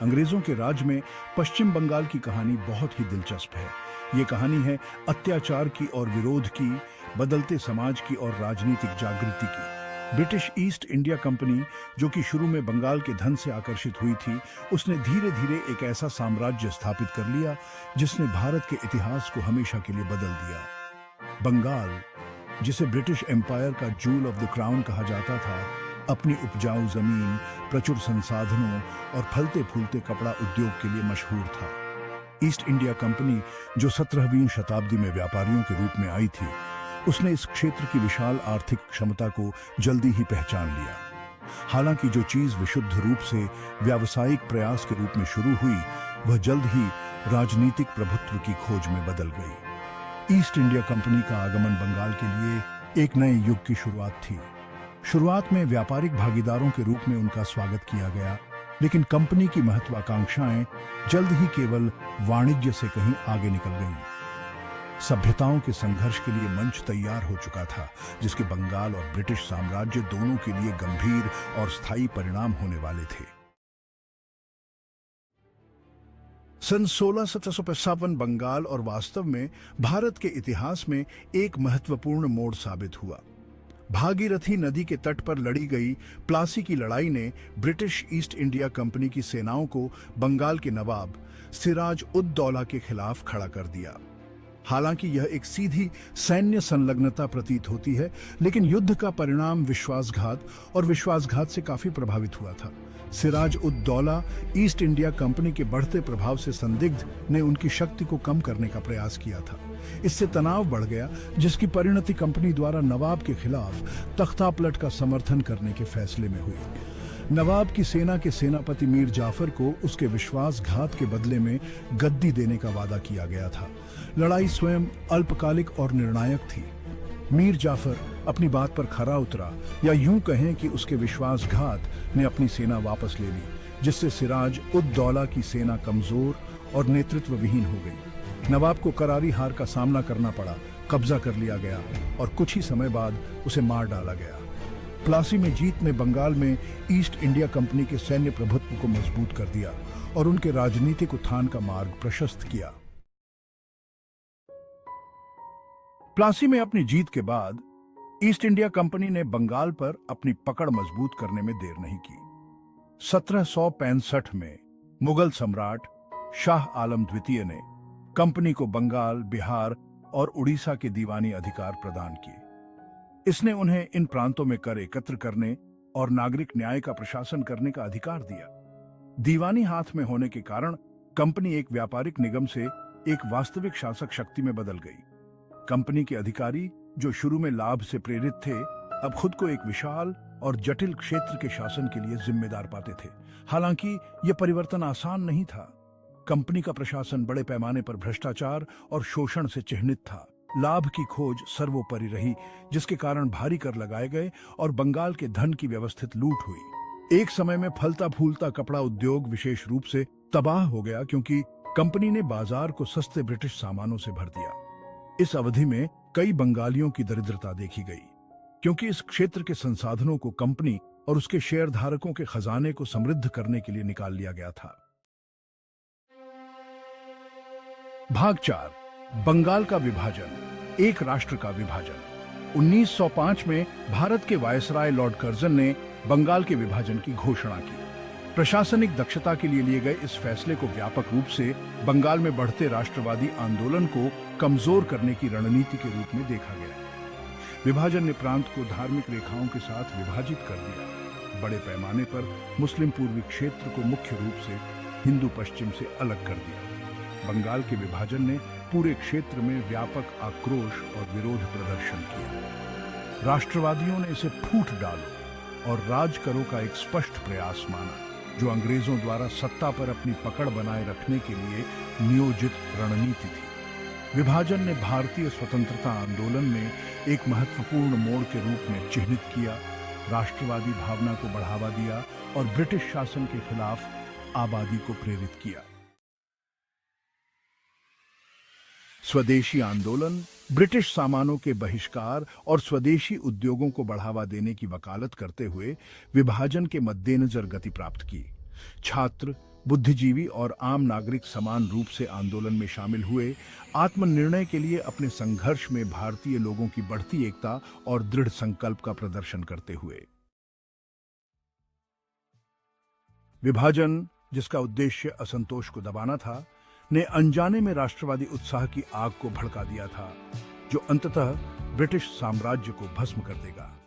अंग्रेजों के राज में पश्चिम बंगाल की कहानी बहुत ही दिलचस्प है। ये कहानी है अत्याचार की और विरोध की, बदलते समाज की और राजनीतिक जागृति की। ब्रिटिश ईस्ट इंडिया कंपनी, जो कि शुरू में बंगाल के धन से आकर्षित हुई थी, उसने धीरे धीरे एक ऐसा साम्राज्य स्थापित कर लिया जिसने भारत के इतिहास को हमेशा के लिए बदल दिया। बंगाल, जिसे ब्रिटिश एम्पायर का जूल ऑफ द क्राउन कहा जाता था, अपनी उपजाऊ जमीन, प्रचुर संसाधनों और फलते फूलते कपड़ा उद्योग के लिए मशहूर था। ईस्ट इंडिया कंपनी, जो 17वीं शताब्दी में व्यापारियों के रूप में आई थी, उसने इस क्षेत्र की विशाल आर्थिक क्षमता को जल्दी ही पहचान लिया। हालांकि जो चीज विशुद्ध रूप से व्यावसायिक प्रयास के रूप में शुरू हुई, वह जल्द ही राजनीतिक प्रभुत्व की खोज में बदल गई। ईस्ट इंडिया कंपनी का आगमन बंगाल के लिए एक नए युग की शुरुआत थी। शुरुआत में व्यापारिक भागीदारों के रूप में उनका स्वागत किया गया, लेकिन कंपनी की महत्वाकांक्षाएं जल्द ही केवल वाणिज्य से कहीं आगे निकल गईं। सभ्यताओं के संघर्ष के लिए मंच तैयार हो चुका था, जिसके बंगाल और ब्रिटिश साम्राज्य दोनों के लिए गंभीर और स्थायी परिणाम होने वाले थे। सन 1657 बंगाल और वास्तव में भारत के इतिहास में एक महत्वपूर्ण मोड़ साबित हुआ। भागीरथी नदी के तट पर लड़ी गई प्लासी की लड़ाई ने ब्रिटिश ईस्ट इंडिया कंपनी की सेनाओं को बंगाल के नवाब सिराज उद दौला के खिलाफ खड़ा कर दिया। हालांकि यह एक सीधी सैन्य संलग्नता प्रतीत होती है, लेकिन युद्ध का परिणाम विश्वासघात और विश्वासघात से काफी प्रभावित हुआ था। Siraj ud Daula, east India company के बढ़ते प्रभाव से संदिग्ध, ने उनकी शक्ति को कम करने का प्रयास किया था। इससे तनाव बढ़ गया, जिसकी परिणति कंपनी द्वारा नवाब के खिलाफ तख्तापलट का समर्थन करने के फैसले में हुई। नवाब की सेना के सेनापति मीर जाफर को उसके विश्वासघात के बदले में गद्दी देने का वादा किया गया था। लड़ाई स्वयं अल्पकालिक और निर्णायक थी। मीर जाफर अपनी बात पर खरा उतरा, या यूं कहें कि उसके विश्वासघात ने अपनी सेना वापस ले ली, जिससे सिराज उद दौला की सेना कमजोर और नेतृत्व विहीन हो गई। नवाब को करारी हार का सामना करना पड़ा, कब्जा कर लिया गया और कुछ ही समय बाद उसे मार डाला गया। प्लासी में जीत ने बंगाल में ईस्ट इंडिया कंपनी के सैन्य प्रभुत्व को मजबूत कर दिया और उनके राजनीतिक उत्थान का मार्ग प्रशस्त किया। प्लासी में अपनी जीत के बाद ईस्ट इंडिया कंपनी ने बंगाल पर अपनी पकड़ मजबूत करने में देर नहीं की। 1765 में मुगल सम्राट शाह आलम द्वितीय ने कंपनी को बंगाल, बिहार और उड़ीसा के दीवानी अधिकार प्रदान किए। इसने उन्हें इन प्रांतों में कर एकत्र करने और नागरिक न्याय का प्रशासन करने का अधिकार दिया। दीवानी हाथ में होने के कारण कंपनी एक व्यापारिक निगम से एक वास्तविक शासक शक्ति में बदल गई। कंपनी के अधिकारी, जो शुरू में लाभ से प्रेरित थे, अब खुद को एक विशाल और जटिल क्षेत्र के शासन के लिए जिम्मेदार पाते थे। हालांकि यह परिवर्तन आसान नहीं था। कंपनी का प्रशासन बड़े पैमाने पर भ्रष्टाचार और शोषण से चिह्नित था। लाभ की खोज सर्वोपरि रही, जिसके कारण भारी कर लगाए गए और बंगाल के धन की व्यवस्थित लूट हुई। एक समय में फलता फूलता कपड़ा उद्योग विशेष रूप से तबाह हो गया, क्योंकि कंपनी ने बाजार को सस्ते ब्रिटिश सामानों से भर दिया। इस अवधि में कई बंगालियों की दरिद्रता देखी गई, क्योंकि इस क्षेत्र के संसाधनों को कंपनी और उसके शेयरधारकों के खजाने को समृद्ध करने के लिए निकाल लिया गया था। भाग 4, बंगाल का विभाजन, एक राष्ट्र का विभाजन। 1905 में भारत के वायसराय लॉर्ड कर्जन ने बंगाल के विभाजन की घोषणा की। प्रशासनिक दक्षता के लिए गए इस फैसले को व्यापक रूप से बंगाल में बढ़ते राष्ट्रवादी आंदोलन को कमजोर करने की रणनीति के रूप में देखा गया। विभाजन ने प्रांत को धार्मिक रेखाओं के साथ विभाजित कर दिया। बड़े पैमाने पर मुस्लिम पूर्वी क्षेत्र को मुख्य रूप से हिंदू पश्चिम से अलग कर दिया। बंगाल के विभाजन ने पूरे क्षेत्र में व्यापक आक्रोश और विरोध प्रदर्शन किया। राष्ट्रवादियों ने इसे फूट डालो और राज करो का एक स्पष्ट प्रयास माना, जो अंग्रेजों द्वारा सत्ता पर अपनी पकड़ बनाए रखने के लिए नियोजित रणनीति थी। विभाजन ने भारतीय स्वतंत्रता आंदोलन में एक महत्वपूर्ण मोड़ के रूप में चिह्नित किया, राष्ट्रवादी भावना को बढ़ावा दिया और ब्रिटिश शासन के खिलाफ आबादी को प्रेरित किया। स्वदेशी आंदोलन, ब्रिटिश सामानों के बहिष्कार और स्वदेशी उद्योगों को बढ़ावा देने की वकालत करते हुए विभाजन के मद्देनजर गति प्राप्त की। छात्र, बुद्धिजीवी और आम नागरिक समान रूप से आंदोलन में शामिल हुए, आत्मनिर्णय के लिए अपने संघर्ष में भारतीय लोगों की बढ़ती एकता और दृढ़ संकल्प का प्रदर्शन करते हुए। विभाजन, जिसका उद्देश्य असंतोष को दबाना था, ने अनजाने में राष्ट्रवादी उत्साह की आग को भड़का दिया था, जो अंततः ब्रिटिश साम्राज्य को भस्म कर देगा।